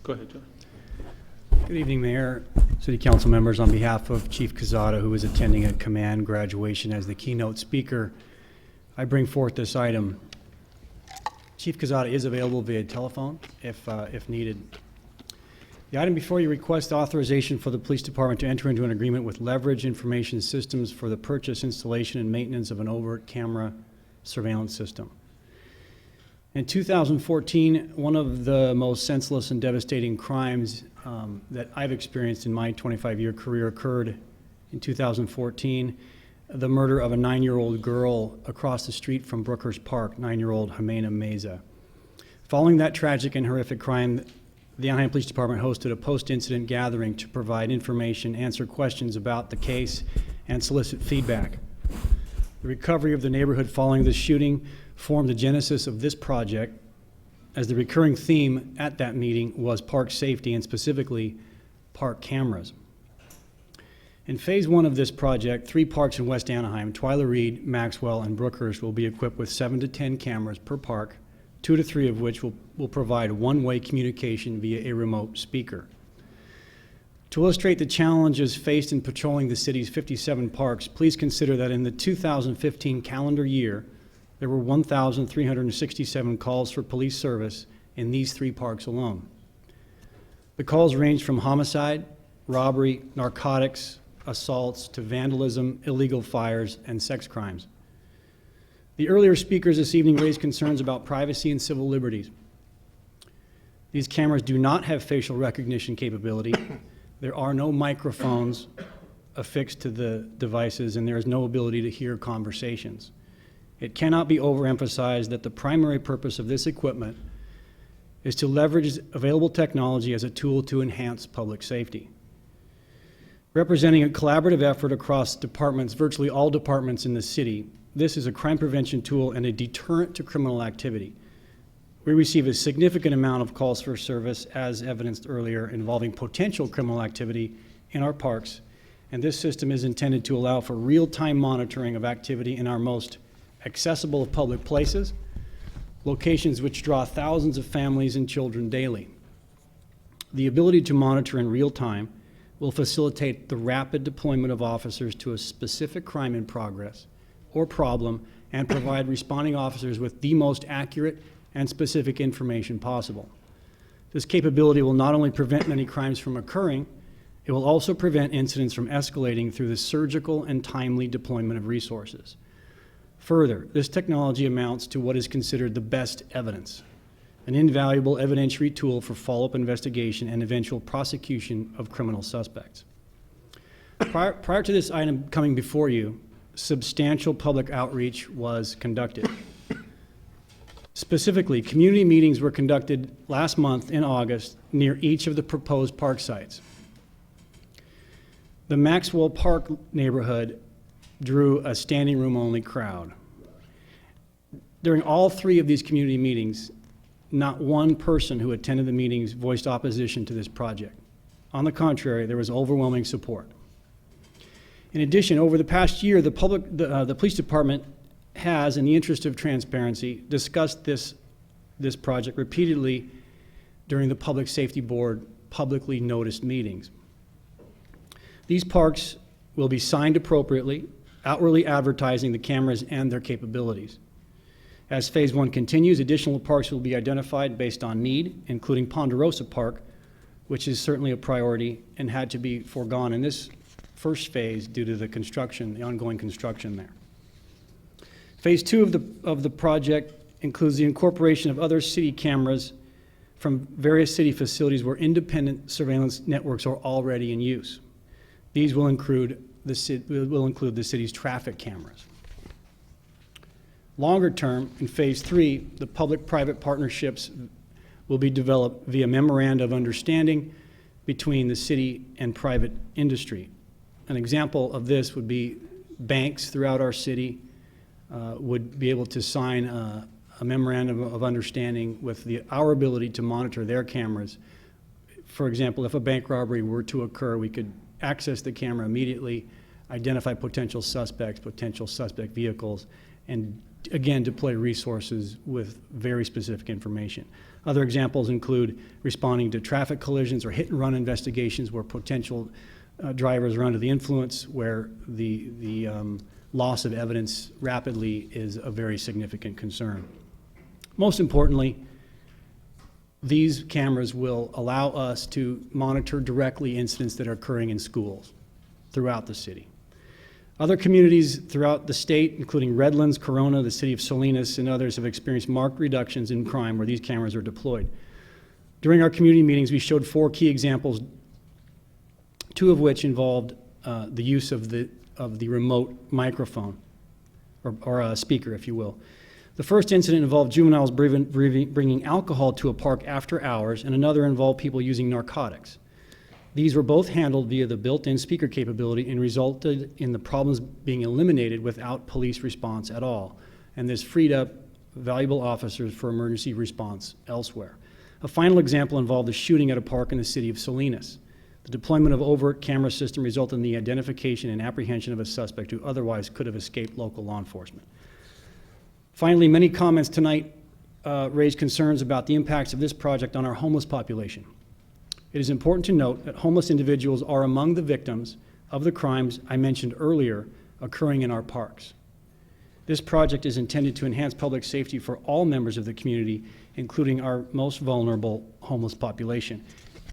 Go ahead, John. Good evening, Mayor, City Council members. On behalf of Chief Quezada, who is attending a command graduation as the keynote speaker, I bring forth this item. Chief Quezada is available via telephone if needed. The item before you requests authorization for the police department to enter into an agreement with Leverage Information Systems for the purchase, installation, and maintenance of an overt camera surveillance system. In 2014, one of the most senseless and devastating crimes that I've experienced in my 25-year career occurred in 2014, the murder of a 9-year-old girl across the street from Brookhurst Park, 9-year-old Jimena Meza. Following that tragic and horrific crime, the Anaheim Police Department hosted a post-incident gathering to provide information, answer questions about the case, and solicit feedback. The recovery of the neighborhood following the shooting formed the genesis of this project, as the recurring theme at that meeting was park safety and specifically park cameras. In phase one of this project, 3 parks in West Anaheim, Twyla Reed, Maxwell, and Brookhurst, will be equipped with 7 to 10 cameras per park, 2 to 3 of which will provide one-way communication via a remote speaker. To illustrate the challenges faced in patrolling the city's 57 parks, please consider that in the 2015 calendar year, there were 1,367 calls for police service in these 3 parks alone. The calls ranged from homicide, robbery, narcotics, assaults, to vandalism, illegal fires, and sex crimes. The earlier speakers this evening raised concerns about privacy and civil liberties. These cameras do not have facial recognition capability. There are no microphones affixed to the devices, and there is no ability to hear conversations. It cannot be overemphasized that the primary purpose of this equipment is to leverage available technology as a tool to enhance public safety. Representing a collaborative effort across departments, virtually all departments in the city, this is a crime prevention tool and a deterrent to criminal activity. We receive a significant amount of calls for service, as evidenced earlier, involving potential criminal activity in our parks, and this system is intended to allow for real-time monitoring of activity in our most accessible of public places, locations which draw thousands of families and children daily. The ability to monitor in real time will facilitate the rapid deployment of officers to a specific crime in progress or problem and provide responding officers with the most accurate and specific information possible. This capability will not only prevent many crimes from occurring, it will also prevent incidents from escalating through the surgical and timely deployment of resources. Further, this technology amounts to what is considered the best evidence, an invaluable evidentiary tool for follow-up investigation and eventual prosecution of criminal suspects. Prior to this item coming before you, substantial public outreach was conducted. Specifically, community meetings were conducted last month in August near each of the proposed park sites. The Maxwell Park neighborhood drew a standing room only crowd. During all 3 of these community meetings, not one person who attended the meetings voiced opposition to this project. On the contrary, there was overwhelming support. In addition, over the past year, the police department has, in the interest of transparency, discussed this project repeatedly during the Public Safety Board publicly noticed meetings. These parks will be signed appropriately, outwardly advertising the cameras and their capabilities. As phase 1 continues, additional parks will be identified based on need, including Ponderosa Park, which is certainly a priority and had to be foregone in this first phase due to the ongoing construction there. Phase 2 of the project includes the incorporation of other city cameras from various city facilities where independent surveillance networks are already in use. These will include the city's traffic cameras. Longer term, in phase 3, the public-private partnerships will be developed via memoranda of understanding between the city and private industry. An example of this would be banks throughout our city would be able to sign a memorandum of understanding with our ability to monitor their cameras. For example, if a bank robbery were to occur, we could access the camera immediately, identify potential suspects, potential suspect vehicles, and again, deploy resources with very specific information. Other examples include responding to traffic collisions or hit-and-run investigations where potential drivers are under the influence, where the loss of evidence rapidly is a very significant concern. Most importantly, these cameras will allow us to monitor directly incidents that are occurring in schools throughout the city. Other communities throughout the state, including Redlands, Corona, the city of Salinas, and others, have experienced marked reductions in crime where these cameras are deployed. During our community meetings, we showed 4 key examples, 2 of which involved the use of the remote microphone, or a speaker, if you will. The first incident involved juveniles bringing alcohol to a park after hours, and another involved people using narcotics. These were both handled via the built-in speaker capability and resulted in the problems being eliminated without police response at all. And this freed up valuable officers for emergency response elsewhere. A final example involved a shooting at a park in the city of Salinas. The deployment of Overt camera system resulted in the identification and apprehension of a suspect who otherwise could have escaped local law enforcement. Finally, many comments tonight raised concerns about the impacts of this project on our homeless population. It is important to note that homeless individuals are among the victims of the crimes I mentioned earlier occurring in our parks. This project is intended to enhance public safety for all members of the community, including our most vulnerable homeless population.